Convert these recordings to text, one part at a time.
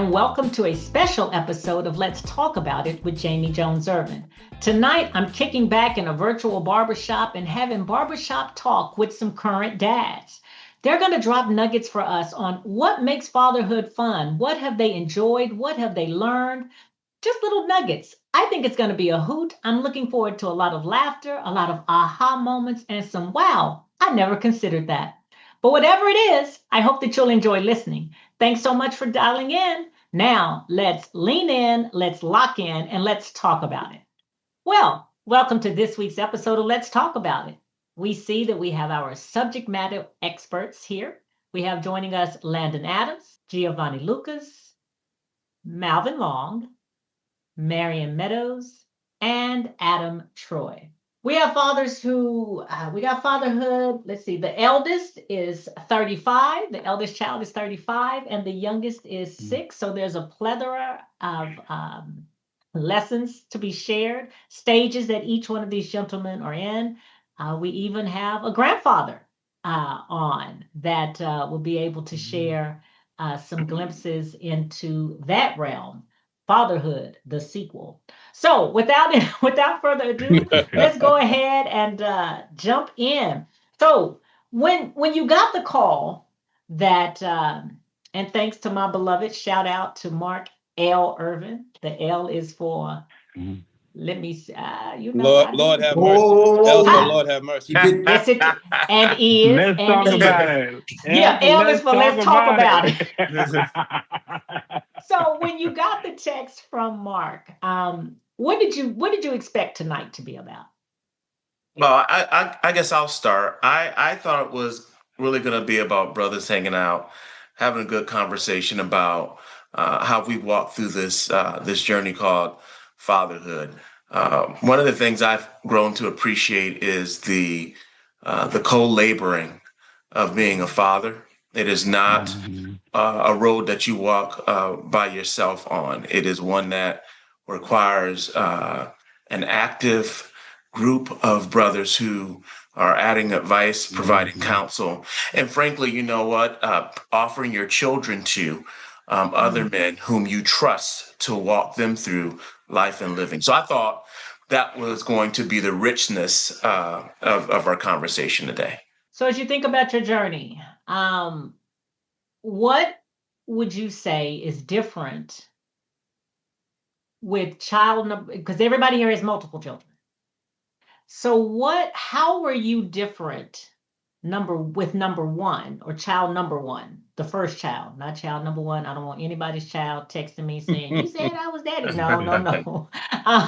and welcome to a special episode of Let's Talk About It with Jamie Jones-Irvin. Tonight, I'm kicking back in a virtual barbershop and having barbershop talk with some current dads. They're going to drop nuggets for us on what makes fatherhood fun, what have they enjoyed, what have they learned, just little nuggets. I think it's going to be a hoot. I'm looking forward to a lot of laughter, a lot of aha moments, and some wow, I never considered that. But whatever it is, I hope that you'll enjoy listening. Thanks so much for dialing in. Now, let's lean in, let's lock in, and let's talk about it. Well, welcome to this week's episode of Let's Talk About It. We see that we have our subject matter experts here. We have joining us Landon Adams, Giovanni Lucas, Malvin Long, Marion Meadows, and Adam Troy. We have fathers who, we got fatherhood. Let's see, the eldest is 35. The eldest child is 35, and the youngest is 6. So there's a plethora of lessons to be shared, stages that each one of these gentlemen are in. We even have a grandfather on that will be able to share some glimpses into that realm. Fatherhood, the sequel. So without further ado, let's go ahead and jump in. So when you got the call that, and thanks to my beloved, shout out to Mark L. Irvin. The L is for, let me see, Lord have mercy. L for Lord have mercy. Yes, it and is. Let's and talk is. about it. Yeah, L is for let's talk about it. it. So when you got the text from Mark, what did you expect tonight to be about? Well, I guess I'll start. I thought it was really going to be about brothers hanging out, having a good conversation about how we walk through this journey called fatherhood. One of the things I've grown to appreciate is the co-laboring of being a father. It is not a road that you walk by yourself on. It is one that requires an active group of brothers who are adding advice, providing counsel, and frankly, you know what, offering your children to other men whom you trust to walk them through life and living. So I thought that was going to be the richness of our conversation today. So as you think about your journey, what would you say is different with child number? Because everybody here has multiple children. So how were you different with number one or child number one, the first child, not child number one? I don't want anybody's child texting me saying, you said I was daddy. No.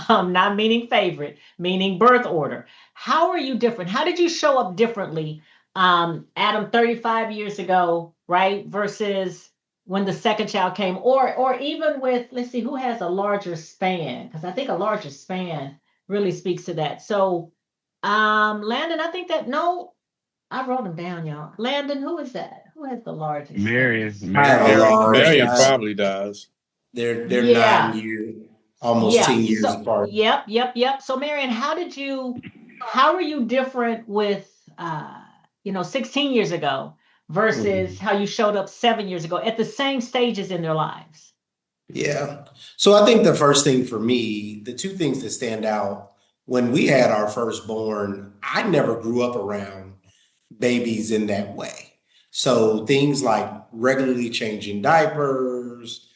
Not meaning favorite, meaning birth order. How are you different? How did you show up differently, Adam, 35 years ago, right? Versus when the second child came, or even with, let's see, who has a larger span? Because I think a larger span really speaks to that. So, Landon, I think that, no, I wrote them down, y'all. Landon, who is that? Who has the largest? Marion Probably does. They're 9 years, almost 10 years apart. Yep. So, Marion, how are you different with, 16 years ago versus how you showed up 7 years ago at the same stages in their lives? Yeah. So I think the first thing for me, the two things that stand out, when we had our firstborn, I never grew up around babies in that way. So things like regularly changing diapers,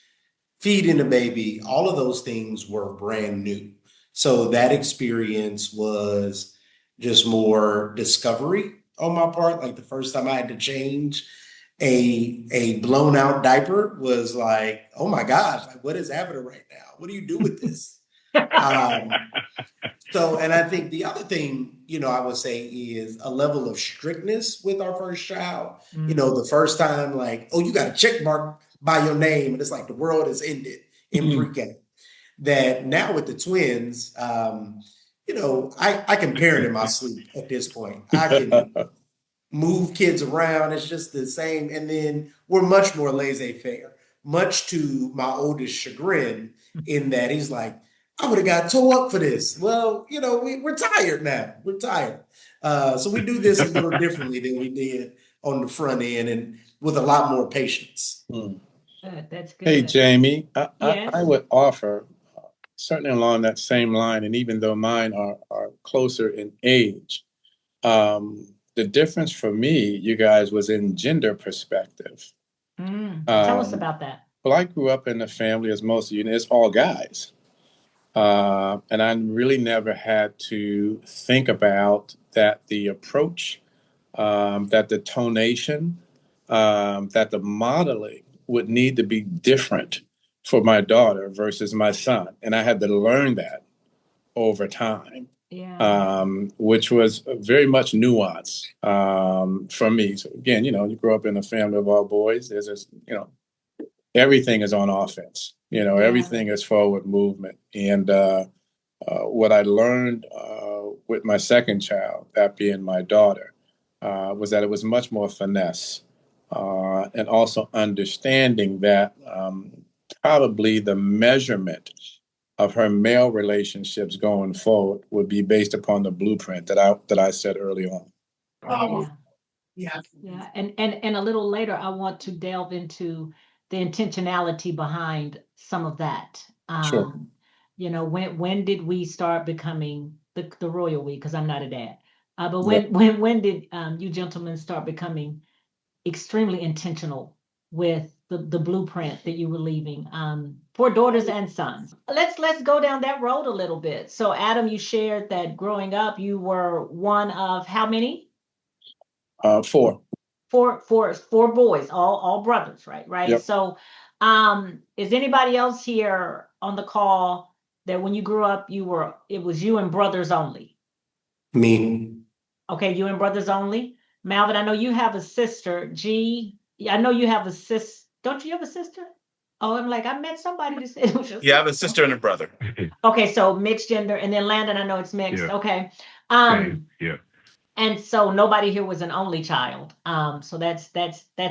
feeding the baby, all of those things were brand new. So that experience was just more discovery on my part. Like the first time I had to change a blown out diaper was like, oh my gosh, like what is happening right now? What do you do with this? And I think the other thing, I would say is a level of strictness with our first child. The first time, like, oh, you got a check mark by your name. And it's like the world has ended in pre-K. That now with the twins, I can parent in my sleep at this point. I can move kids around. It's just the same. And then we're much more laissez-faire, much to my oldest chagrin, in that he's like, I would have got tore up for this. Well, we're tired now. We're tired. So we do this a little differently than we did on the front end, and with a lot more patience. That's good. Hey, Jamie, Yes. I would offer, certainly along that same line, and even though mine are closer in age, the difference for me, you guys, was in gender perspective. Tell us about that. Well, I grew up in a family, as most of you know, it's all guys. And I really never had to think about that the approach, that the tonation, that the modeling would need to be different for my daughter versus my son. And I had to learn that over time, which was very much nuance for me. So again, you grow up in a family of all boys. There's this, everything is on offense. Everything is forward movement. And what I learned with my second child, that being my daughter, was that it was much more finesse, and also understanding that probably the measurement of her male relationships going forward would be based upon the blueprint that I said early on. Yeah. And a little later, I want to delve into the intentionality behind some of that. Sure. When did we start becoming the royal we? Because I'm not a dad. But when did you gentlemen start becoming extremely intentional with the blueprint that you were leaving for daughters and sons? Let's go down that road a little bit. So Adam, you shared that growing up you were one of how many? Four. Four boys, all brothers, right? Yep. So is anybody else here on the call that when you grew up it was you and brothers only? Me. Okay, you and brothers only. Malvin, I know you have a sister. G, I know you have a sis. Don't you have a sister? Oh, I'm like, I met somebody that said it was your Yeah, I have a sister. sister and a brother. Okay, so mixed gender, and then Landon, I know it's mixed. Yeah. Okay. Yeah. And so nobody here was an only child. So that's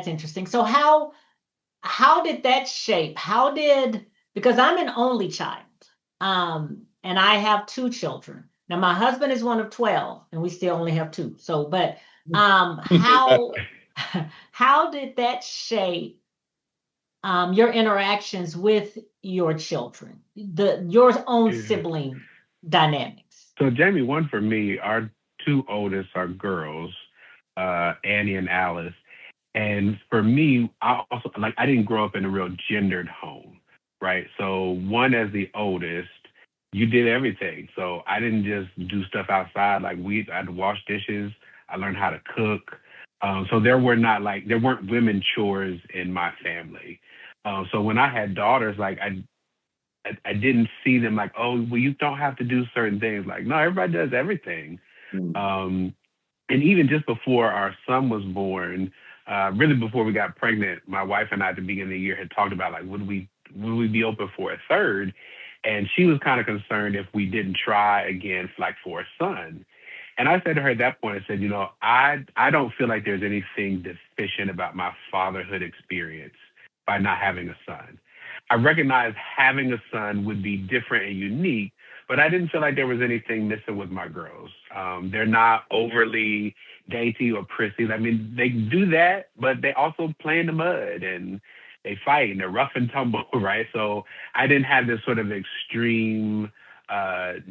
interesting. So how did that shape? Because I'm an only child, and I have two children. Now my husband is one of 12, and we still only have two. So, but how how did that shape your interactions with your children, your own sibling dynamics? So Jamie, one for me, our two oldest are girls, Annie and Alice. And for me, I didn't grow up in a real gendered home, right? So one as the oldest, you did everything. So I didn't just do stuff outside. Like I had to wash dishes. I learned how to cook. So there weren't women chores in my family. So when I had daughters, like I didn't see them like, oh, well, you don't have to do certain things. Like, no, everybody does everything. And even just before our son was born, really before we got pregnant, my wife and I at the beginning of the year had talked about like, would we be open for a third? And she was kind of concerned if we didn't try again for a son. And I said to her at that point, I said, I don't feel like there's anything deficient about my fatherhood experience by not having a son. I recognize having a son would be different and unique, but I didn't feel like there was anything missing with my girls. They're not overly dainty or prissy. I mean, they do that, but they also play in the mud and they fight and they're rough and tumble, right? So I didn't have this sort of extreme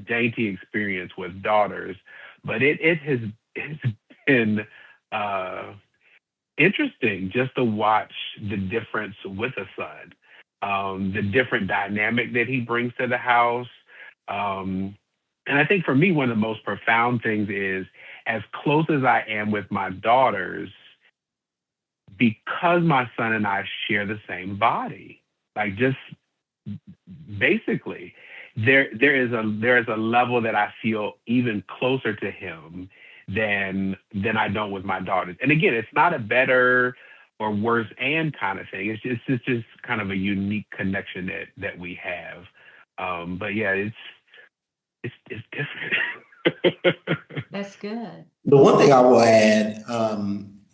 dainty experience with daughters, but it has been interesting just to watch the difference with a son, the different dynamic that he brings to the house. And I think for me, one of the most profound things is as close as I am with my daughters, because my son and I share the same body, like just basically, there is a level that I feel even closer to him than I don't with my daughters. And again, it's not a better or worse and kind of thing. It's just kind of a unique connection that we have. But yeah, it's different. That's good. The one thing I will add,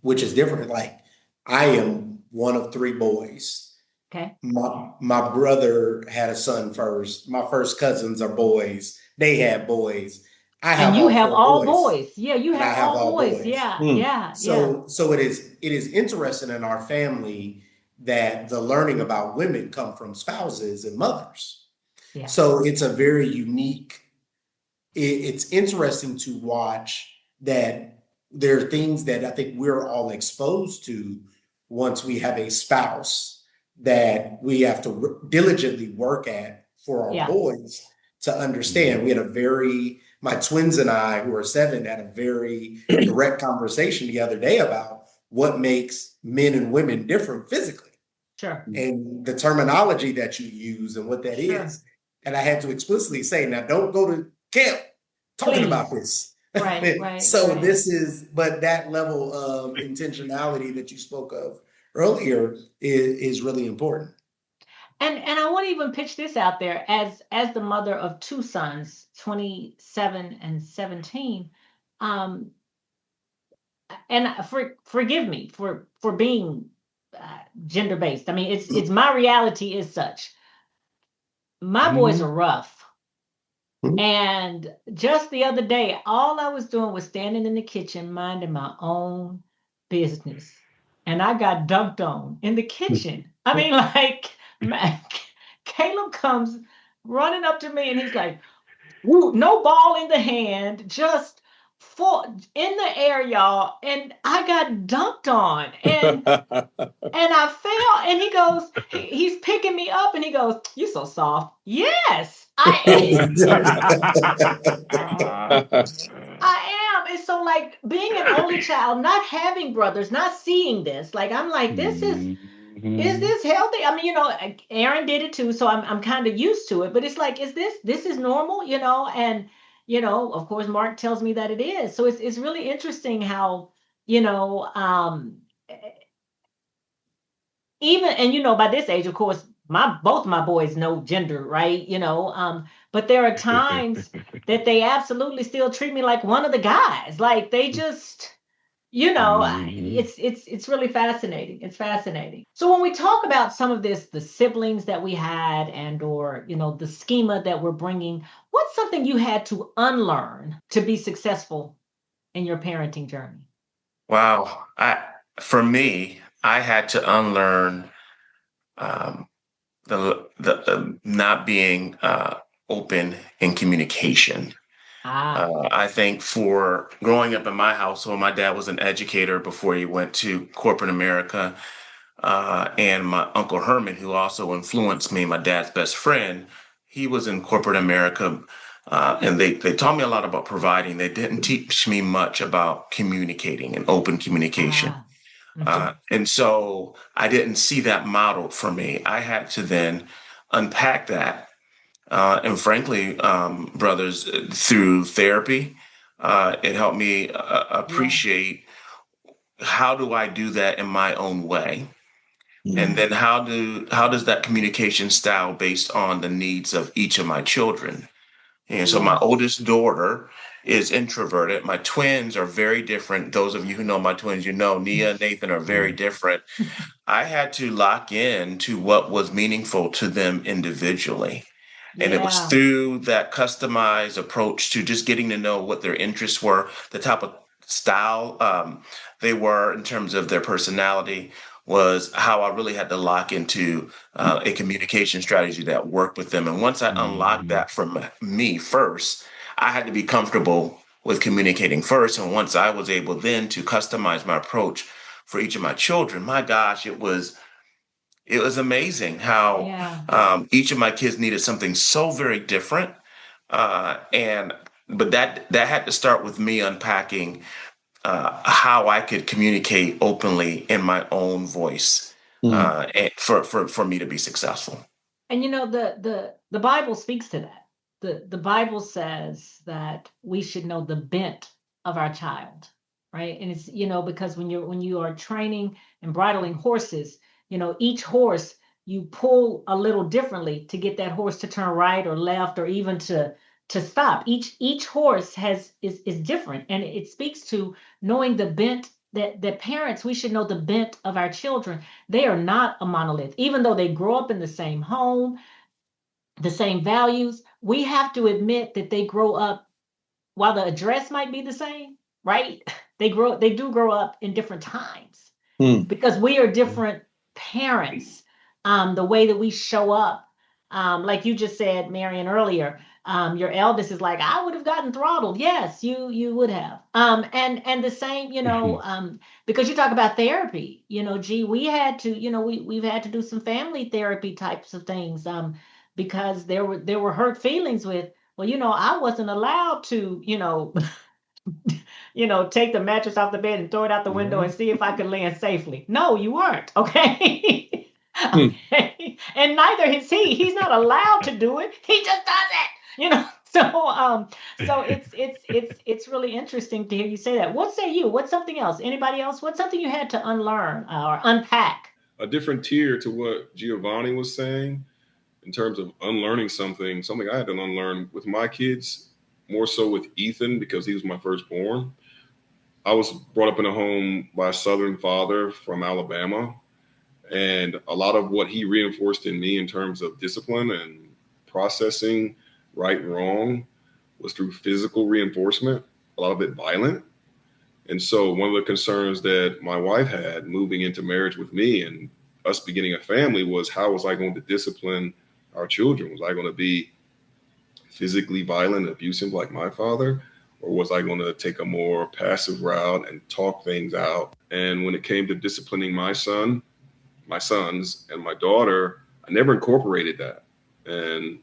which is different, like I am one of three boys. Okay. My brother had a son first. My first cousins are boys. They had boys. I have and you all have four all boys. boys. Yeah, you And I have have all all boys. boys. Yeah, yeah, yeah. So it is interesting in our family that the learning about women come from spouses and mothers. Yeah. So it's a very unique, it's interesting to watch that there are things that I think we're all exposed to once we have a spouse that we have to diligently work at for our boys to understand. We had my twins and I, who are 7, had a very direct conversation the other day about what makes men and women different physically. Sure. And the terminology that you use and what that is. And I had to explicitly say, now don't go to camp talking about this. Right. So this is, but that level of intentionality that you spoke of earlier is really important. And I want to even pitch this out there as the mother of 2 sons, 27 and 17. And forgive me for being gender based. I mean, it's my reality is such. My boys are rough. And just the other day, all I was doing was standing in the kitchen, minding my own business. And I got dunked on in the kitchen. I mean, like, Caleb comes running up to me and he's like, woo, no ball in the hand, just full in the air, y'all. And I got dunked on. And I fell, and he goes, he's picking me up, and he goes, "You so soft." Yes, I am. And so, like, being an only child, not having brothers, not seeing this, like, I'm like, is this healthy? I mean, Aaron did it too, so I'm kind of used to it. But it's like, is this is normal, And of course, Mark tells me that it is. So it's really interesting how, even, and by this age, of course, both my boys know gender, right? But there are times that they absolutely still treat me like one of the guys. Like they just, it's really fascinating. It's fascinating. So when we talk about some of this, the siblings that we had or the schema that we're bringing, what's something you had to unlearn to be successful in your parenting journey? Wow. For me, I had to unlearn um, the not being open in communication. I think for growing up in my household, my dad was an educator before he went to corporate America. And my Uncle Herman, who also influenced me, my dad's best friend, he was in corporate America. And they taught me a lot about providing. They didn't teach me much about communicating and open communication. And so I didn't see that modeled for me. I had to then unpack that. And frankly, brothers, through therapy, it helped me appreciate how do I do that in my own way? And then how does that communication style based on the needs of each of my children? And so my oldest daughter is introverted. My twins are very different. Those of you who know my twins, Nia and Nathan are very different. I had to lock in to what was meaningful to them individually. And it was through that customized approach to just getting to know what their interests were, the type of style they were in terms of their personality, was how I really had to lock into a communication strategy that worked with them. And once I unlocked that from me first, I had to be comfortable with communicating first. And once I was able then to customize my approach for each of my children, my gosh, it was amazing how each of my kids needed something so very different. But that had to start with me unpacking how I could communicate openly in my own voice and for me to be successful. And the Bible speaks to that. The Bible says that we should know the bent of our child, right? And it's because when you are training and bridling horses, each horse you pull a little differently to get that horse to turn right or left or even to stop. Each horse is different, and it speaks to knowing the bent that parents, we should know the bent of our children. They are not a monolith, even though they grow up in the same home, the same values. We have to admit that they grow up, while the address might be the same, right? They do grow up in different times because we are different parents, the way that we show up. Like you just said, Marion, earlier, your eldest is like, I would have gotten throttled. Yes, you would have. And the same, because you talk about therapy, gee, we had to, we've had to do some family therapy types of things, because there were hurt feelings with, well, I wasn't allowed to, take the mattress off the bed and throw it out the window and see if I could land safely. No, you weren't. Okay. Okay. And neither is he. He's not allowed to do it. He just does it. So it's really interesting to hear you say that. What say you? What's something else? Anybody else? What's something you had to unlearn or unpack? A different tier to what Giovanni was saying in terms of unlearning something I had to unlearn with my kids, more so with Ethan because he was my firstborn. I was brought up in a home by a Southern father from Alabama. And a lot of what he reinforced in me in terms of discipline and processing right and wrong was through physical reinforcement, a lot of it violent. And so one of the concerns that my wife had moving into marriage with me and us beginning a family was, how was I going to discipline our children? Was I going to be physically violent and abusive like my father? Or was I going to take a more passive route and talk things out? And when it came to disciplining my sons and my daughter, I never incorporated that. And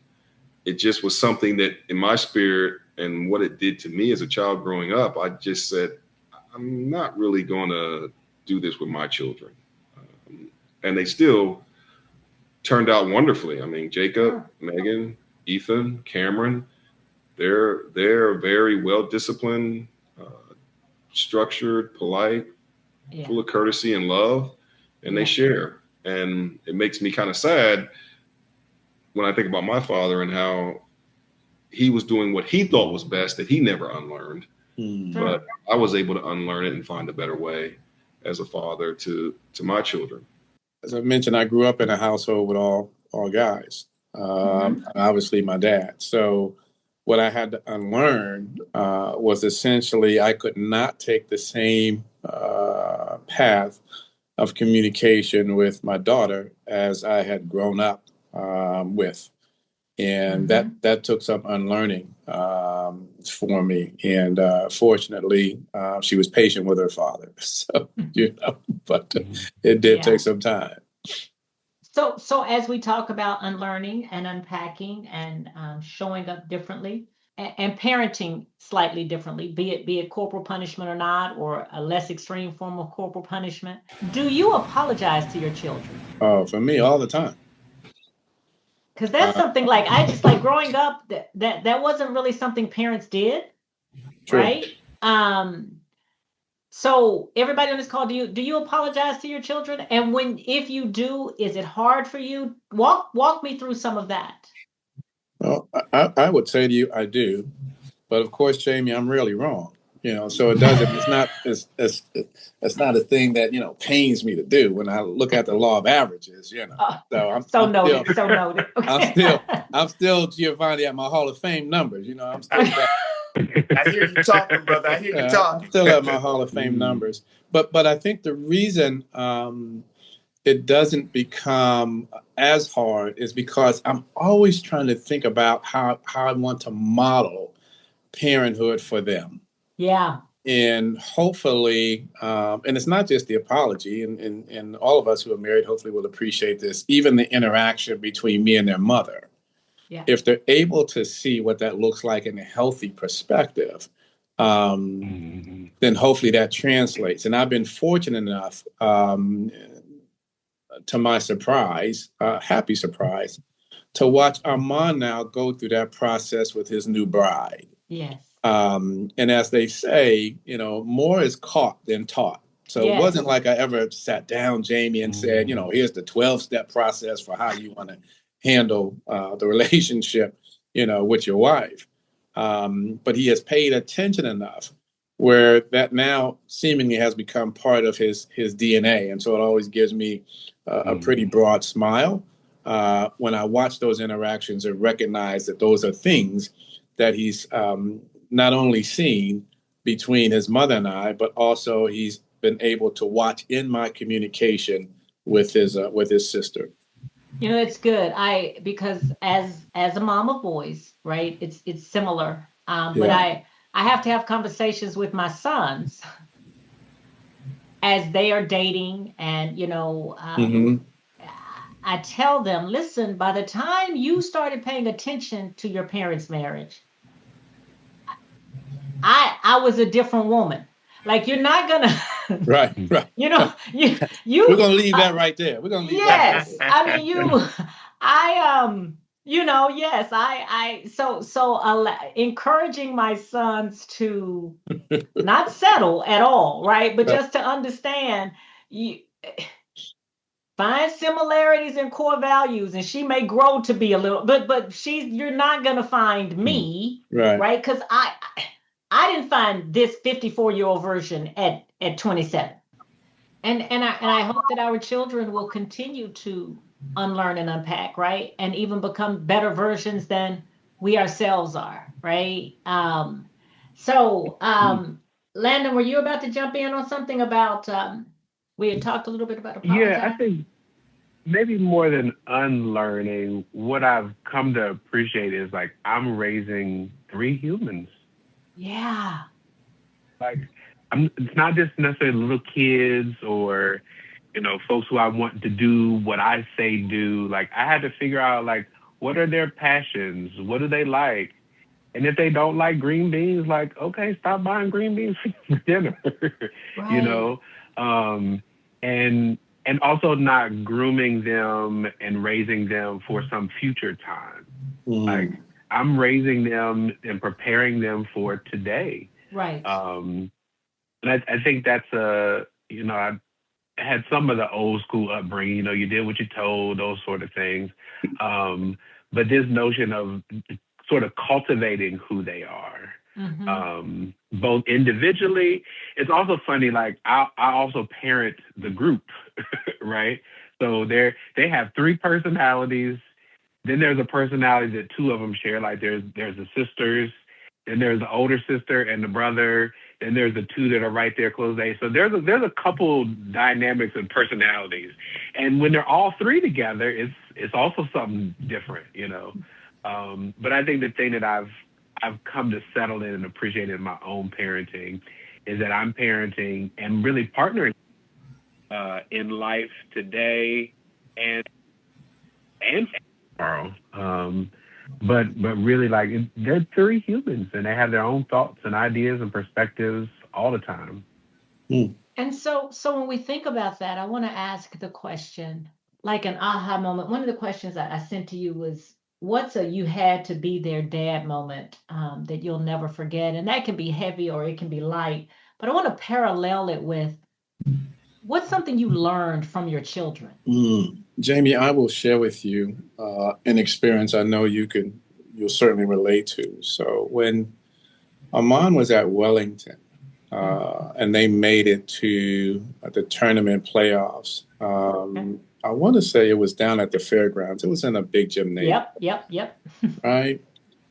it just was something that in my spirit and what it did to me as a child growing up, I just said, I'm not really going to do this with my children. And they still turned out wonderfully. I mean, Jacob, Megan, Ethan, Cameron, they're very well-disciplined, structured, polite, full of courtesy and love, and they share. And it makes me kind of sad when I think about my father and how he was doing what he thought was best that he never unlearned. But I was able to unlearn it and find a better way as a father to my children. As I mentioned, I grew up in a household with all guys, obviously my dad. So what I had to unlearn was essentially I could not take the same path of communication with my daughter as I had grown up with. And that took some unlearning for me. And fortunately, she was patient with her father. So, but it did take some time. So as we talk about unlearning and unpacking and showing up differently and parenting slightly differently, be it corporal punishment or not, or a less extreme form of corporal punishment, do you apologize to your children? For me, all the time. Because that's something like I just like growing up that wasn't really something parents did, right? So everybody on this call, do you apologize to your children? And if you do, is it hard for you? Walk me through some of that. Well, I would say to you, I do, but of course, Jamie, I'm really wrong. So it doesn't. It's not a thing that pains me to do when I look at the law of averages. So I'm noted. Okay. I'm still Giovanni at my Hall of Fame numbers. I'm still. I hear you talking, brother. I hear you talking. I'm still at my Hall of Fame numbers, but I think the reason it doesn't become as hard is because I'm always trying to think about how I want to model parenthood for them. Yeah. And hopefully, and it's not just the apology, and all of us who are married hopefully will appreciate this, even the interaction between me and their mother. Yeah. If they're able to see what that looks like in a healthy perspective, then hopefully that translates. And I've been fortunate enough, to my surprise, happy surprise, to watch Armand now go through that process with his new bride. Yes. And as they say, more is caught than taught. So It wasn't like I ever sat down, Jamie, and said, here's the 12-step process for how you want to handle the relationship, with your wife. But he has paid attention enough where that now seemingly has become part of his DNA. And so it always gives me a pretty broad smile when I watch those interactions and recognize that those are things that he's not only seen between his mother and I, but also he's been able to watch in my communication with his sister. It's good. Because as a mom of boys, right? It's similar. But Yeah. I have to have conversations with my sons as they are dating, and Hmm. I tell them, listen, by the time you started paying attention to your parents' marriage, I was a different woman. Like, you're not gonna, Right. Right. you know, We're you gonna leave that right there. We're gonna leave that right yes, I mean, yes, encouraging my sons to there. not settle at all, right? But Right. just to understand, you find similarities in core values, and she may grow to be a little, but you're not gonna find me, Right. right? Because I didn't find this 54-year-old version at 27. And I hope that our children will continue to unlearn and unpack, right? And even become better versions than we ourselves are, right? Landon, were you about to jump in on something about we had talked a little bit about Yeah, I apologize? think maybe more than unlearning, what I've come to appreciate is like I'm raising three humans. Yeah. Like it's not just necessarily little kids or folks who I want to do what I say do. Like I had to figure out like what are their passions, what do they like, and if they don't like green beans, like okay, stop buying green beans for dinner, you Right. know, and also not grooming them and raising them for some future time. Like Mm. I'm raising them and preparing them for today. Right. And I think that's I had some of the old school upbringing. You did what you told, those sort of things. But this notion of sort of cultivating who they are, both individually. It's also funny. Like I also parent the group, right? So they have three personalities. Then there's a personality that two of them share. Like there's the sisters, then there's the older sister and the brother. Then there's the two that are right there close to age. So there's a couple dynamics and personalities, and when they're all three together, it's also something different. But I think the thing that I've come to settle in and appreciate in my own parenting is that I'm parenting and really partnering in life today and tomorrow. But really, like they're three humans, and they have their own thoughts and ideas and perspectives all the time. Mm. And so when we think about that, I want to ask the question, like an aha moment. One of the questions I sent to you was, what's a you had to be their dad moment that you'll never forget? And that can be heavy or it can be light. But I want to parallel it with, what's something you learned from your children? Jamie, I will share with you an experience I know you'll certainly relate to. So when Amon was at Wellington, and they made it to the tournament playoffs. I want to say it was down at the fairgrounds. It was in a big gymnasium. Yep. Right.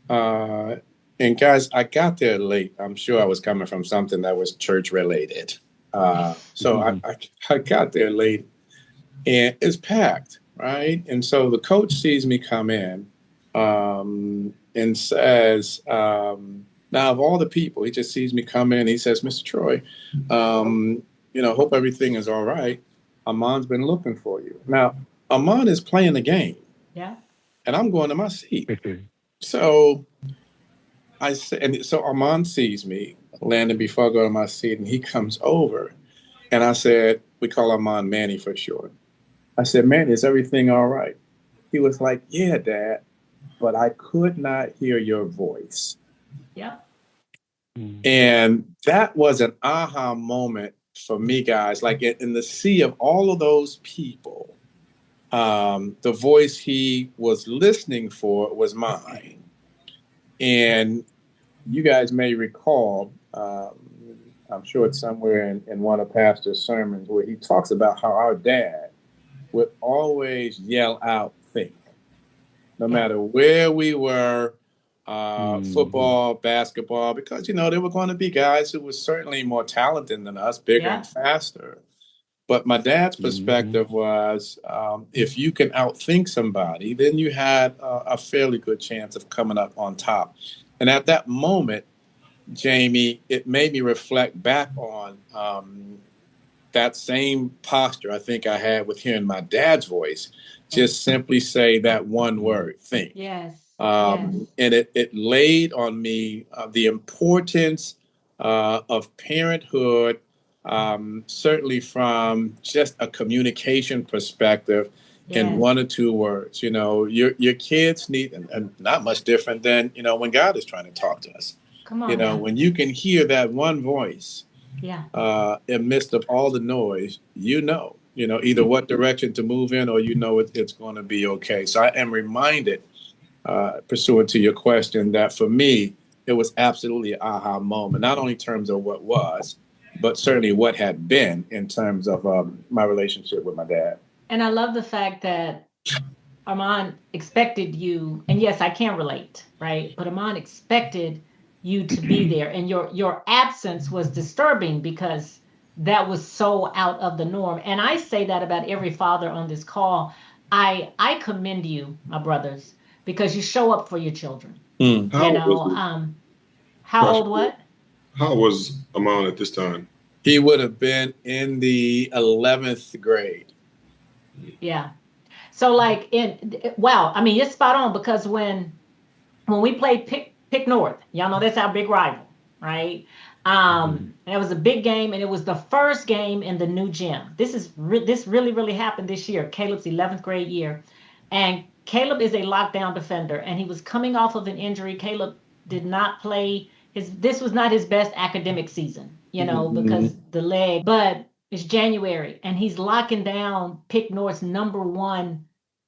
And guys, I got there late. I'm sure I was coming from something that was church related. So I got there late, and it's packed. Right. And so the coach sees me come in and says, now, of all the people, he just sees me come in. He says, Mr. Troy, hope everything is all right. Amon's been looking for you. Now, Amon is playing the game. Yeah. And I'm going to my seat. So so Amon sees me landing before I go to my seat, and he comes over. And I said, we call Amon Manny for short. I said, Manny, is everything all right? He was like, yeah, Dad, but I could not hear your voice. Yeah. And that was an aha moment for me, guys. Like in the sea of all of those people, the voice he was listening for was mine. And you guys may recall, I'm sure it's somewhere in one of Pastor's sermons, where he talks about how our dad would always yell out, think, no matter where we were. Football, basketball, because there were going to be guys who were certainly more talented than us, bigger and faster. But my dad's Mm-hmm. perspective was, if you can outthink somebody, then you had a fairly good chance of coming up on top. And at that moment, Jamie, it made me reflect back on that same posture I think I had with hearing my dad's voice. Just simply say that one word, think. Yes. And it laid on me the importance of parenthood, certainly from just a communication perspective in one or two words. You know, your kids need, and not much different than, you know, when God is trying to talk to us. Come on. You know, when you can hear that one voice in midst of all the noise, you know, either what direction to move in, or it's going to be okay. So I am reminded, pursuant to your question, that for me, it was absolutely an aha moment, not only in terms of what was, but certainly what had been in terms of my relationship with my dad. And I love the fact that Armand expected you, and yes, I can relate, right? But Armand expected you to be there, and your absence was disturbing because that was so out of the norm. And I say that about every father on this call. I commend you, my brothers, because you show up for your children. How You know, how old what? How was Amon at this time? He would have been in the 11th grade. Yeah. So like wow, I mean, it's spot on because when we played Pick North, y'all know that's our big rival, right? And it was a big game, and it was the first game in the new gym. This really happened this year, Caleb's 11th grade year, and Caleb is a lockdown defender, and he was coming off of an injury. Caleb did not play this was not his best academic season, because the leg, but it's January, and he's locking down Pick North's #1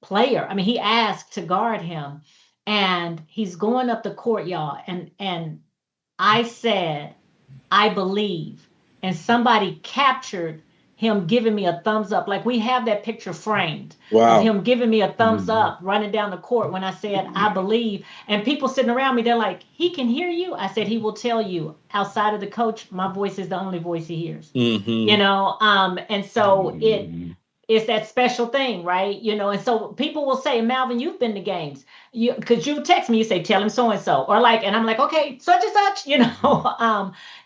player. I mean, he asked to guard him, and he's going up the court, y'all. And I said, I believe. And somebody captured him giving me a thumbs up. Like we have that picture framed of him giving me a thumbs up running down the court when I said, I believe. And people sitting around me, they're like, he can hear you. I said, he will tell you outside of the coach, my voice is the only voice he hears. And so it's that special thing, right? And so people will say, Malvin, you've been to games. Because you text me, you say, tell him so and so, or like, and I'm like, okay, such and such,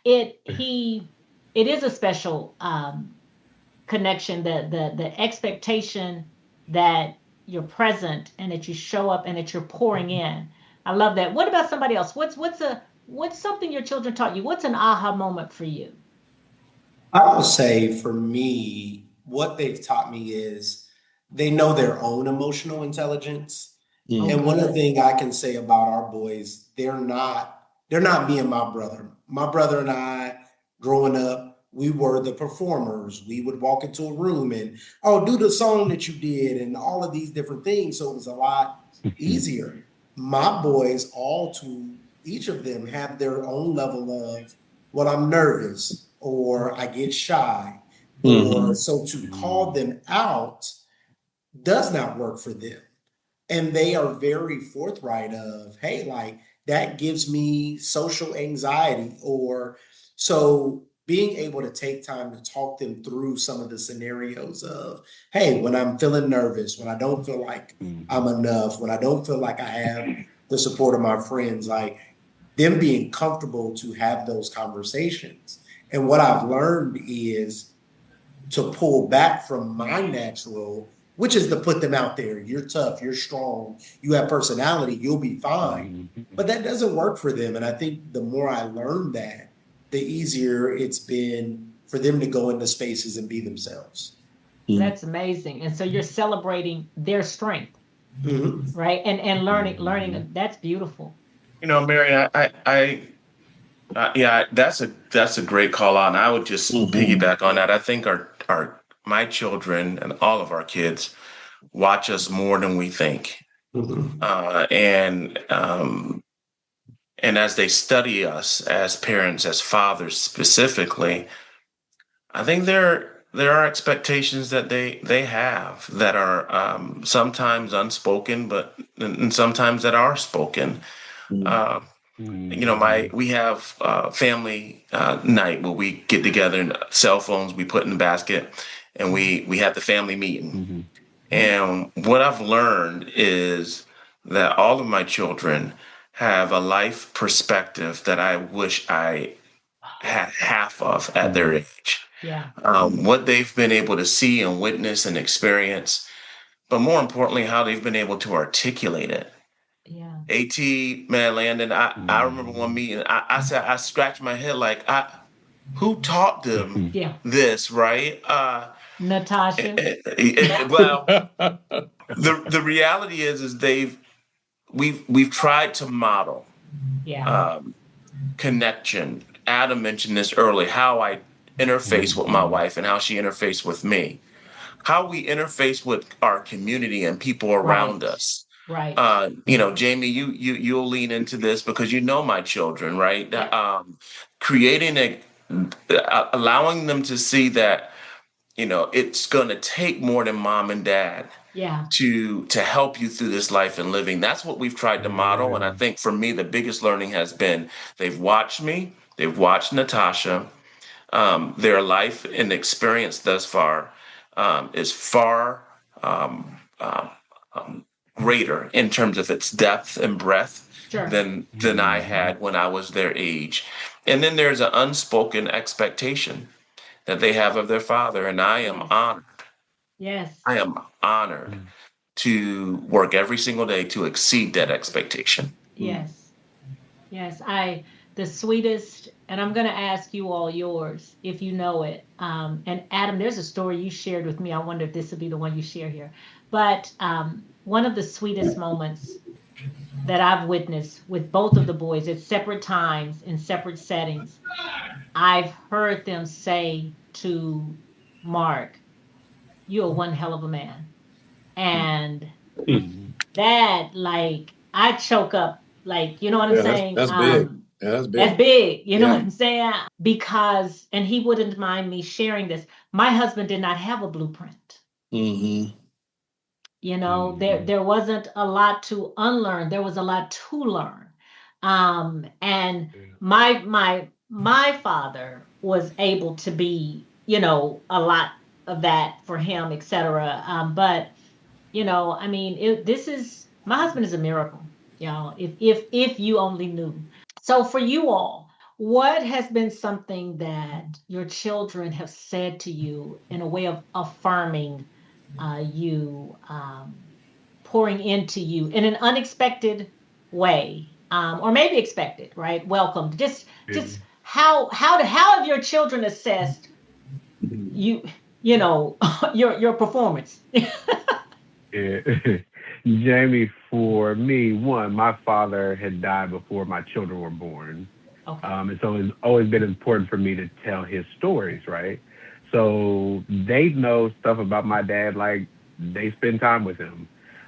it is a special connection, the expectation that you're present and that you show up and that you're pouring in. I love that. What about somebody else? What's something your children taught you? What's an aha moment for you? I would say for me, what they've taught me is they know their own emotional intelligence. And one of the things I can say about our boys, they're not me and my brother. My brother and I, growing up, we were the performers. We would walk into a room and, do the song that you did and all of these different things. So it was a lot easier. My boys, each of them have their own level of, well, I'm nervous or I get shy. Or so to call them out does not work for them. And they are very forthright of, hey, like that gives me social anxiety. Or so being able to take time to talk them through some of the scenarios of, hey, when I'm feeling nervous, when I don't feel like I'm enough, when I don't feel like I have the support of my friends, like them being comfortable to have those conversations. And what I've learned is to pull back from my natural, which is to put them out there. You're tough, you're strong, you have personality, you'll be fine. But that doesn't work for them. And I think the more I learned that, the easier it's been for them to go into spaces and be themselves. That's amazing. And so you're celebrating their strength, right? And learning. That's beautiful. Mary, yeah, that's a great call out. And I would just piggyback on that. I think my children and all of our kids watch us more than we think, and as they study us as parents, as fathers specifically, I think there are expectations that they have that are sometimes unspoken, but and sometimes that are spoken. We have family night where we get together and cell phones we put in the basket, and we had the family meeting. Mm-hmm. And what I've learned is that all of my children have a life perspective that I wish I had half of at their age. Yeah. What they've been able to see and witness and experience, but more importantly, how they've been able to articulate it. Yeah. AT, man, Landon, I remember one meeting, I said, I scratched my head like, who taught them Yeah. this, right? Natasha. Well, the reality is we've tried to model Yeah. connection. Adam mentioned this early, how I interface with my wife and how she interfaced with me, how we interface with our community and people around Right. us. Right. Jamie, you'll lean into this because you know my children, right? Yep. Creating allowing them to see that it's going to take more than mom and dad Yeah. to help you through this life and living. That's what we've tried to model. And I think for me, the biggest learning has been they've watched me, they've watched Natasha. Their life and experience thus far is far um, um, greater in terms of its depth and breadth Sure. than I had when I was their age. And then there's an unspoken expectation that they have of their father, and I am Yes. honored. Yes. I am honored to work every single day to exceed that expectation. Yes. Yes. The sweetest, and I'm going to ask you all yours if you know it. And Adam, there's a story you shared with me. I wonder if this will be the one you share here. But one of the sweetest moments that I've witnessed with both of the boys at separate times in separate settings, I've heard them say to Mark, "You're one hell of a man." And that, like, I choke up, like, you know what I'm Yeah, saying? that's big. Yeah, that's That's big. big, you know Yeah. what I'm saying? Because, and he wouldn't mind me sharing this, my husband did not have a blueprint. Mm-hmm. There wasn't a lot to unlearn. There was a lot to learn. And my father was able to be, a lot of that for him, etc. But I mean, this is my husband is a miracle. If you only knew. So for you all, what has been something that your children have said to you in a way of affirming you, pouring into you in an unexpected way, or maybe expected, right? Welcomed. Just how have your children assessed you? Your performance. Yeah. Jamie, for me, one, my father had died before my children were born. Okay. And so it's always been important for me to tell his stories, right? So they know stuff about my dad, like they spend time with him.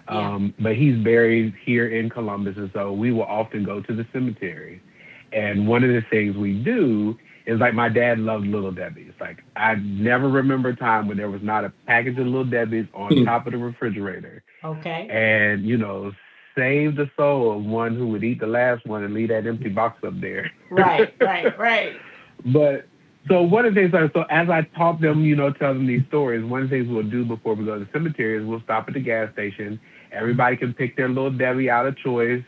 Yeah. But he's buried here in Columbus, and so we will often go to the cemetery. And one of the things we do is like my dad loved Little Debbie's. Like I never remember a time when there was not a package of Little Debbie's on top of the refrigerator. Okay. And save the soul of one who would eat the last one and leave that empty box up there. Right. But so one of the things, so as I taught them, tell them these stories, one of the things we'll do before we go to the cemetery is we'll stop at the gas station. Everybody can pick their Little Debbie out of choice.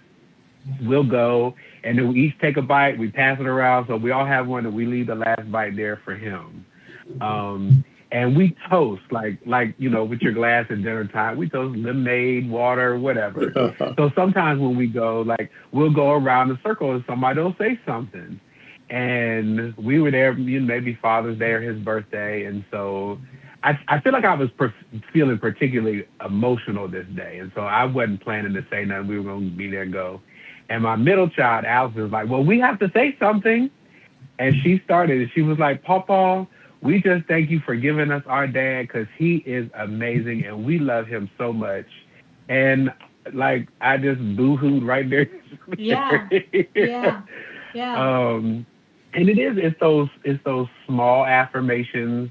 We'll go, and then we each take a bite. We pass it around, so we all have one, and we leave the last bite there for him. And we toast like with your glass at dinner time. We toast lemonade, water, whatever. So sometimes when we go, like we'll go around the circle and somebody will say something. And we were there, maybe Father's Day or his birthday, and so I feel like I was feeling particularly emotional this day, and so I wasn't planning to say nothing. We were going to be there and go. And my middle child, Alice, was like, "Well, we have to say something." And she started, and she was like, "Papa, we just thank you for giving us our dad because he is amazing and we love him so much." And like I just boo-hooed right there. Yeah. And it's those small affirmations,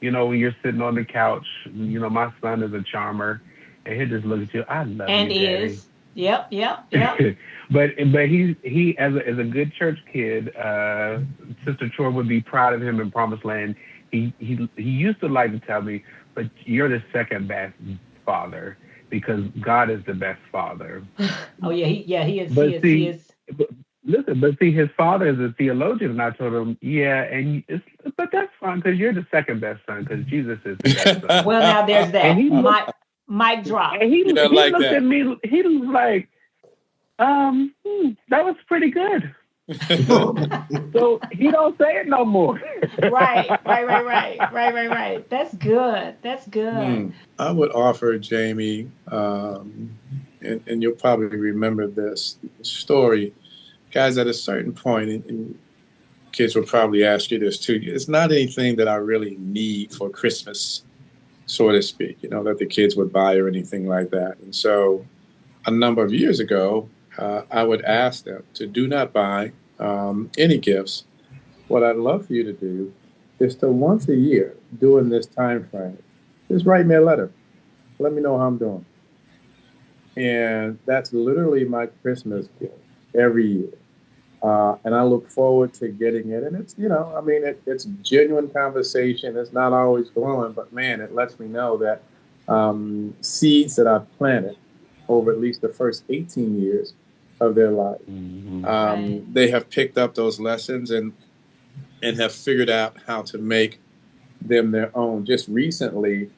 when you're sitting on the couch. My son is a charmer, and he'll just look at you. "I love And you, Daddy." is. Yep. But he as a good church kid, Sister Troy would be proud of him in Promised Land. he used to like to tell me, but you're the second best father because God is the best father. Oh yeah, he is, But he see, is. but, listen, but see, his father is a theologian, and I told him, yeah, but that's fine because you're the second best son because Jesus is the best son. Well, now there's And that. he looked, Mic drop. and Yeah, he like looked at that. me. He was like, that was pretty good. So he don't say it no more. Right. That's good. That's good. I would offer Jamie, and you'll probably remember this story, guys. At a certain point, and kids will probably ask you this too. It's not anything that I really need for Christmas, so to speak. That the kids would buy or anything like that. And so, a number of years ago, I would ask them to do not buy any gifts. What I'd love for you to do is to once a year, during this time frame, just write me a letter. Let me know how I'm doing. And that's literally my Christmas gift every year. And I look forward to getting it. And it's genuine conversation. It's not always glowing, but man, it lets me know that seeds that I've planted over at least the first 18 years of their life, Right. they have picked up those lessons and have figured out how to make them their own. Just recently,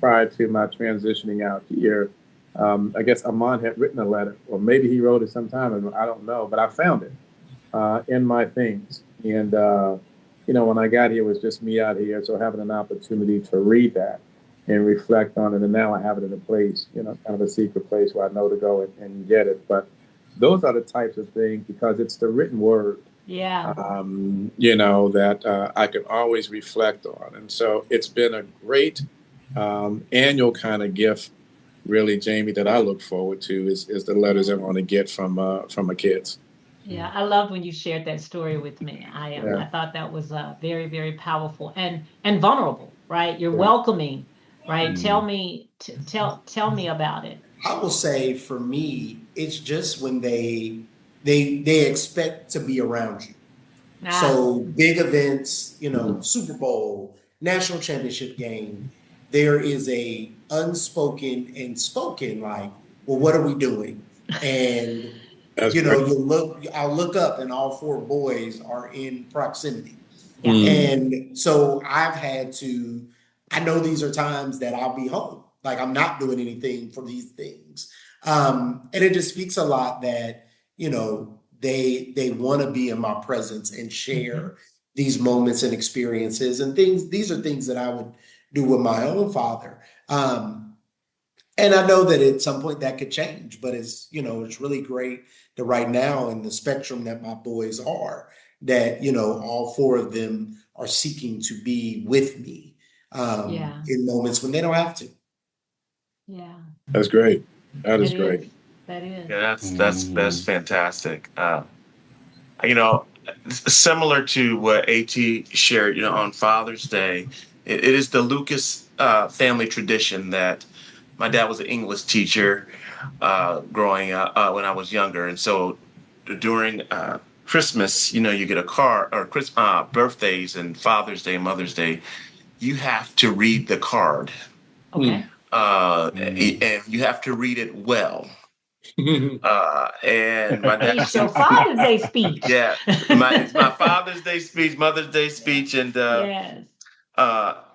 prior to my transitioning out here, I guess Amon had written a letter, or maybe he wrote it sometime ago. I don't know, but I found it in my things. And, when I got here, it was just me out here. So having an opportunity to read that and reflect on it. And now I have it in a place, kind of a secret place where I know to go and get it. But those are the types of things, because it's the written word. Yeah. That I can always reflect on. And so it's been a great annual kind of gift, really, Jamie, that I look forward to is the letters I want to get from my kids. Yeah, I loved when you shared that story with me. Yeah. I thought that was very, very powerful and vulnerable, right? You're Yeah. welcoming, right? Tell me about it. I will say for me, it's just when they expect to be around you. Ah, So big events, Mhm. Super Bowl, national championship game, there is a unspoken and spoken like, well, what are we doing? And That's great. I'll look up and all four boys are in proximity. yeah, And so I know these are times that I'll be home. Like I'm not doing anything for these things. And it just speaks a lot that, they want to be in my presence and share these moments and experiences and things. These are things that I would do with my own father. And I know that at some point that could change, but it's really great that right now in the spectrum that my boys are, that, all four of them are seeking to be with me yeah, in moments when they don't have to. yeah. That's great. That is It great. is. That is. Yeah, that's fantastic. You know, Similar to what AT shared, on Father's Day, it is the Lucas family tradition that my dad was an English teacher growing up when I was younger, and so during Christmas, you get a card, or birthdays and Father's Day, Mother's Day, you have to read the card, Okay. and you have to read it well. And my dad It's used to, your Father's Day speech. yeah, it's my Father's Day speech, Mother's Day speech, and Yes.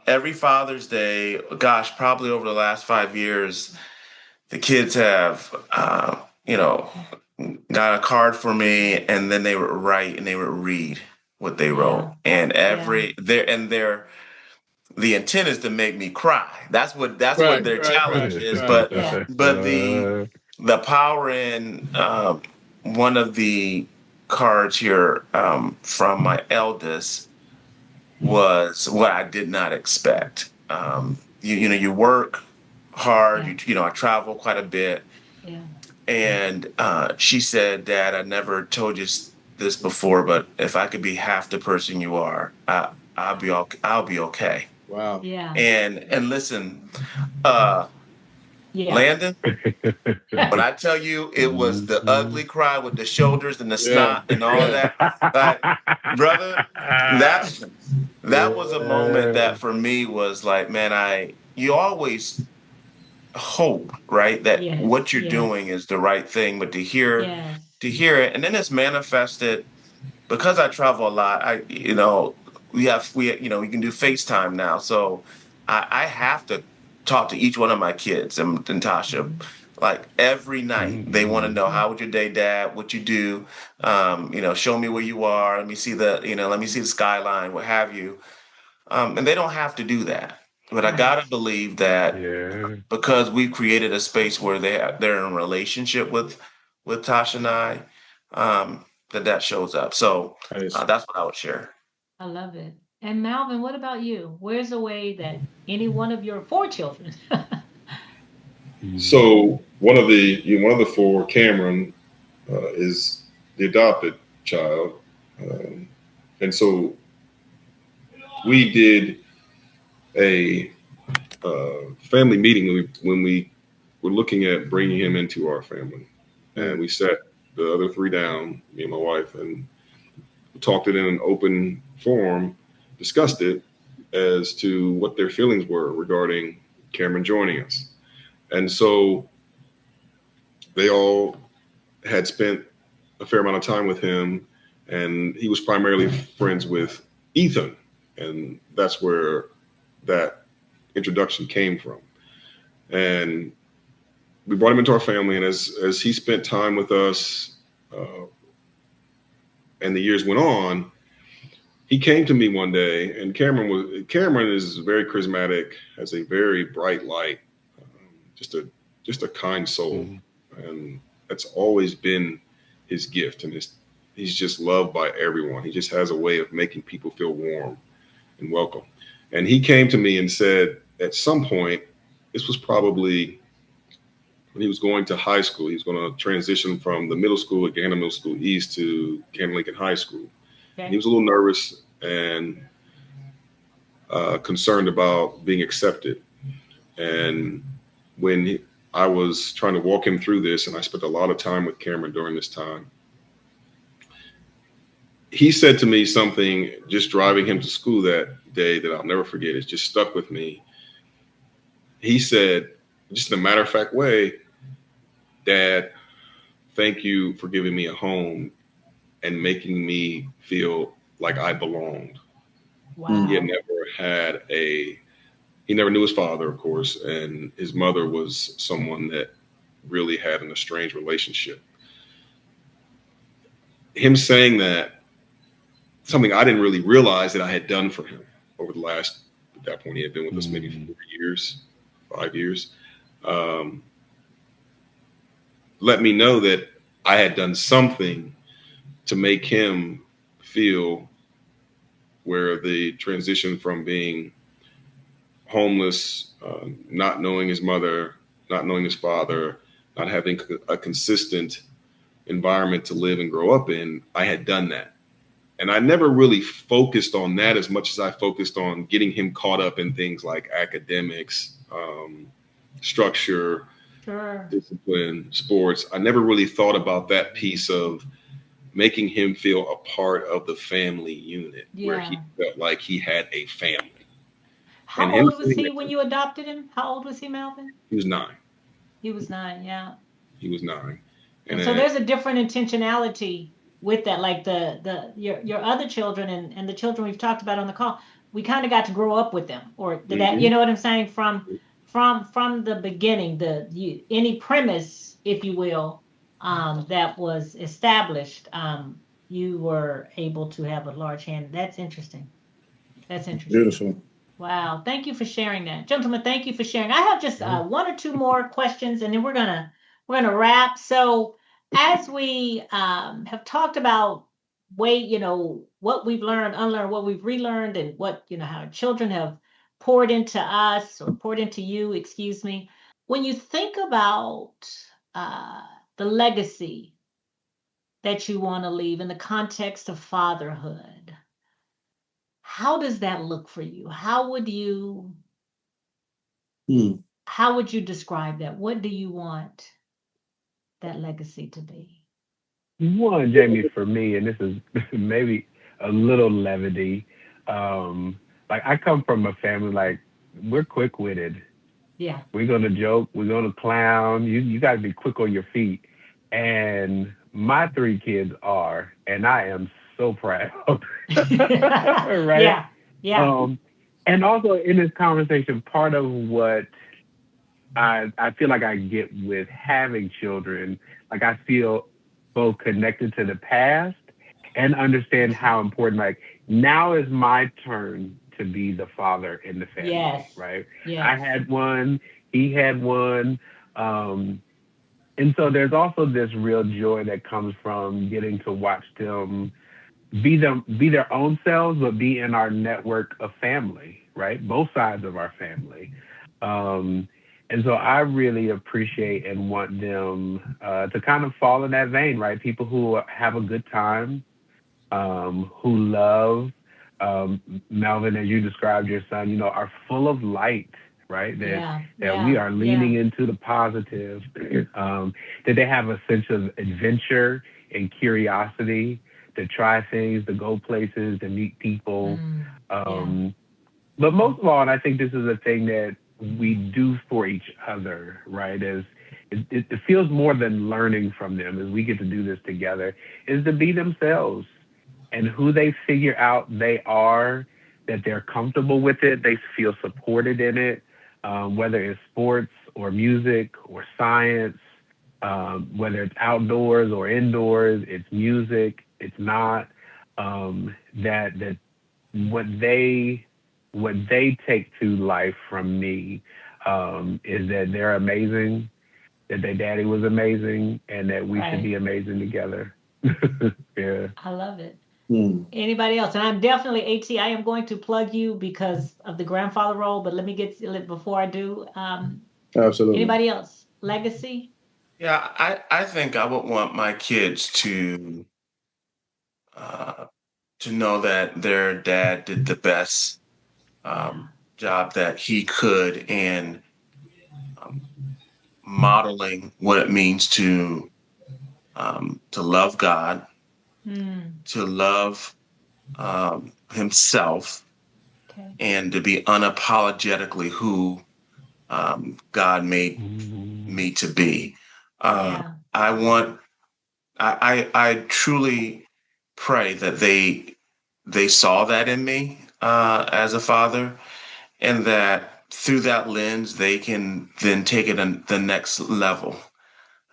every Father's Day, gosh, probably over the last 5 years, the kids have, got a card for me, and then they would write and they would read what they Yeah. wrote, and Yeah. the intent is to make me cry. That's what Right, their right, challenge right, is, right. Yeah. but the power in one of the cards here from my eldest was what I did not expect. You work hard. Yeah. I travel quite a bit, Yeah. and she said, "Dad, I never told you this before, but if I could be half the person you are, I'll be okay." Wow. Yeah. And listen, uh, Yeah. Landon, when I tell you it was the ugly cry with the shoulders and the Yeah. snot and all of Yeah. that, like, brother, that that was a moment Yeah. that for me was like, man, you always hope, right, that Yes, what you're yes, doing is the right thing, but yes. to hear it, and then it's manifested because I travel a lot. We can do FaceTime now, so I have to talk to each one of my kids and Tasha. Mhm. Like every night, they want to Mm-hmm. know Yeah. how was your day, Dad? What you do? Show me where you are. Let me see the skyline, what have you. And they don't have to do that, but I Right. gotta believe that Yeah. because we've created a space where they're in a relationship with Tasha and I, that shows up. So Nice. that's what I would share. I love it. And Malvin, what about you? Where's a way that any one of your four children? Mm-hmm. So one of the four, Cameron, is the adopted child, um, and so we did a family meeting when we were looking at bringing him into our family, and Mm. we sat the other three down, me and my wife, and talked it in an open forum, discussed it as to what their feelings were regarding Cameron joining us, and so they all had spent a fair amount of time with him, and he was primarily friends with Ethan, and that's where that introduction came from. And we brought him into our family, and as he spent time with us, uh, and the years went on, he came to me one day, and Cameron is very charismatic, has a very bright light, just a kind soul, Mm-hmm. and that's always been his gift, and he's just loved by everyone. He just has a way of making people feel warm and welcome. And he came to me and said, at some point, this was probably when he was going to high school. He was going to transition from the middle school at Gander Middle School East to Gander Lincoln High School. And he Okay. was a little nervous and concerned about being accepted. And when I was trying to walk him through this, and I spent a lot of time with Cameron during this time, he said to me something just driving him to school that day that I'll never forget. It's just stuck with me. He said, just in a matter of fact way, Dad, thank you for giving me a home and making me feel like I belonged. He Mm. had Wow. never had he never knew his father, of course, and his mother was someone that really had an estranged relationship. Him saying that, something I didn't really realize that I had done for him over the last, at that point, he had been with us maybe Mm-hmm. 4 years, 5 years, um, let me know that I had done something to make him feel where the transition from being homeless, not knowing his mother, not knowing his father, not having a consistent environment to live and grow up in, I had done that. And I never really focused on that as much as I focused on getting him caught up in things like academics, structure, Sure. discipline, sports. I never really thought about that piece of making him feel a part of the family unit where he Yeah. felt like he had a family. And How him old was saying he that when you adopted him? How old was he, Malvin? he was 9. He was 9. Yeah. He was 9. And And so then, there's a different intentionality with that. Like the your other children and the children we've talked about on the call, we kind of got to grow up with them, or that you mhm, know what I'm saying from the beginning. Any premise, if you will, that was established, you were able to have a large hand. That's interesting. That's interesting. Beautiful. Wow. Thank you for sharing that. Gentlemen, thank you for sharing. I have just one or two more questions and then we're gonna wrap. So as we have talked about what we've learned, unlearned, what we've relearned, and what, how our children have poured into us or poured into you, excuse me. When you think about uh, the legacy that you want to leave in the context of fatherhood, how does that look for you? Mm. How would you describe that? What do you want that legacy to be? One, Jamie, for me, and this is maybe a little levity. Like I come from a family like we're quick witted. Yeah. We're gonna joke. We're gonna clown. You got to be quick on your feet. And my three kids are, and I am so proud. Right. Yeah. Yeah. Um, and also in this conversation, part of what I feel like I get with having children, like I feel both connected to the past and understand how important. Like now is my turn to be the father in the family, Yes. right? I Yes. had one, he had one. Um, and so there's also this real joy that comes from getting to watch them be their own selves, but be in our network of family, right? Both sides of our family. Um, and so I really appreciate and want them to kind of fall in that vein, right? People who have a good time, who love. Melvin, as you described your son, are full of light, right? Yeah. That we Yeah. are Yeah. leaning into the positive. That they have a sense of adventure and curiosity to try things, to go places, to meet people. Yeah. But most of all, and I think this is a thing that we do for each other, right? As it feels more than learning from them as we get to do this together, is to be themselves and who they figure out they are, that they're comfortable with it, they feel supported in it, whether it's sports or music or science, whether it's outdoors or indoors, it's music, it's not. That what they what they take to life from me is that they're amazing, that their daddy was amazing, and that we should Right. be amazing together. Yeah. I love it. Hmm. Anybody else? And I'm definitely I am going to plug you because of the grandfather role, but let me before I do. Absolutely. Anybody else? Legacy? Yeah, I think I would want my kids uh, to know that their dad did the best Yeah. job that he could in um, modeling what it means to love God, Hmm. to love himself, Okay. and to be unapologetically who God made Mhm. me to be. Uh, Yeah. I want, I truly pray that they saw that in me as a father, and that through that lens they can then take it in the next level,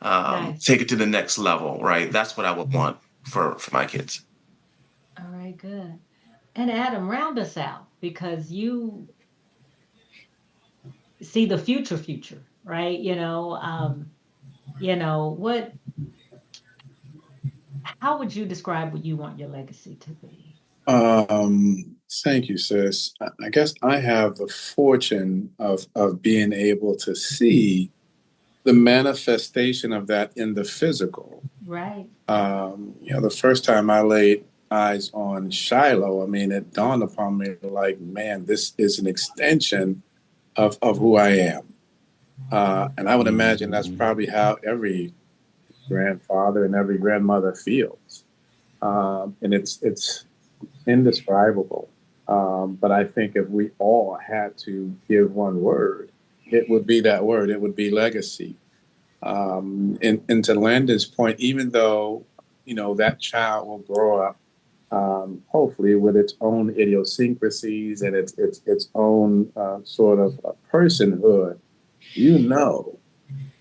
Nice. take it to the next level. Right? That's what I would want for my kids. All right, good. And Adam, round us out because you see the future, right? What how would you describe what you want your legacy to be? Thank you, sis. I guess I have the fortune of being able to see the manifestation of that in the physical. Right. The first time I laid eyes on Shiloh, I mean, it dawned upon me like, man, this is an extension of who I am. And I would imagine that's Mhm. probably how every grandfather and every grandmother feels. And it's indescribable. But I think if we all had to give one word, it would be that word. It would be legacy. And to Landon's point, even though that child will grow up, hopefully with its own idiosyncrasies and its own sort of personhood, you know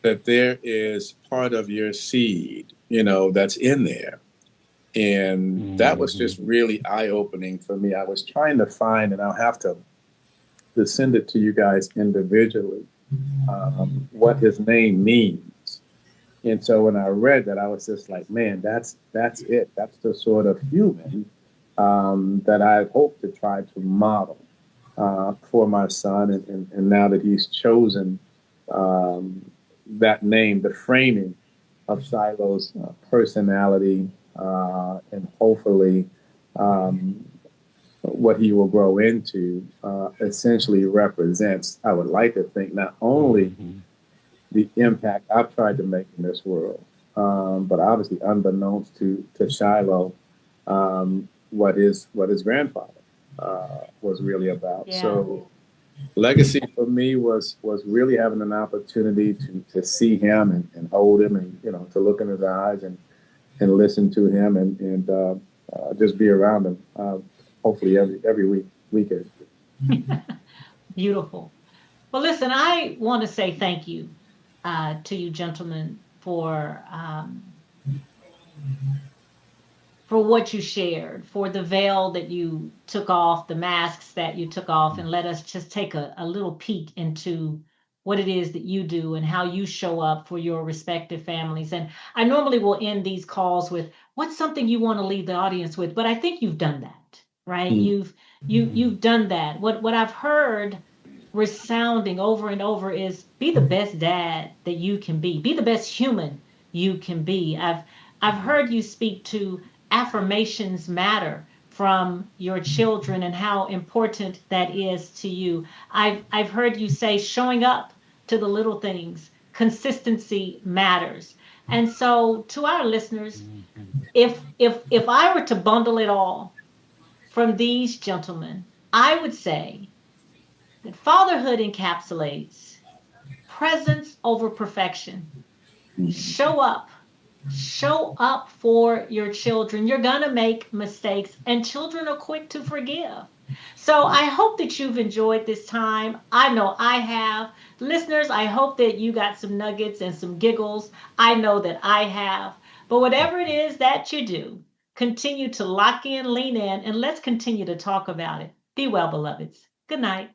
that there is part of your seed, that's in there. And that was just Mhm. really eye opening for me. I was trying to find, and I'll have to send it to you guys individually, what his name means. And so when I read that, I was just like, man, that's it. That's the sort of human that I hope to try to model for my son. And now that he's chosen um, that name, the framing of Shiloh's personality, and hopefully um, what he will grow into essentially represents, I would like to think, not only Mhm. the impact I've tried to make in this world, but obviously unbeknownst to Shiloh, what his grandfather was really about. Yeah. So legacy for me was really having an opportunity to see him and hold him and to look in his eyes and listen to him and just be around him. Hopefully every weekend. Beautiful. Well, listen, I want to say thank you to you gentlemen for what you shared, for the veil that you took off, the masks that you took off, and let us just take a little peek into what it is that you do and how you show up for your respective families. And I normally will end these calls with what's something you want to leave the audience with, but I think you've done that, right? Mm. You've done that. What I've heard resounding over and over is be the best dad that you can be. Be the best human you can be. I've heard you speak to affirmations matter from your children and how important that is to you. I've heard you say showing up to the little things, consistency matters. And so to our listeners, if I were to bundle it all from these gentlemen, I would say that fatherhood encapsulates presence over perfection. Show up. Show up for your children. You're going to make mistakes, and children are quick to forgive. So I hope that you've enjoyed this time. I know I have. Listeners, I hope that you got some nuggets and some giggles. I know that I have. But whatever it is that you do, continue to lock in, lean in, and let's continue to talk about it. Be well, beloveds. Good night.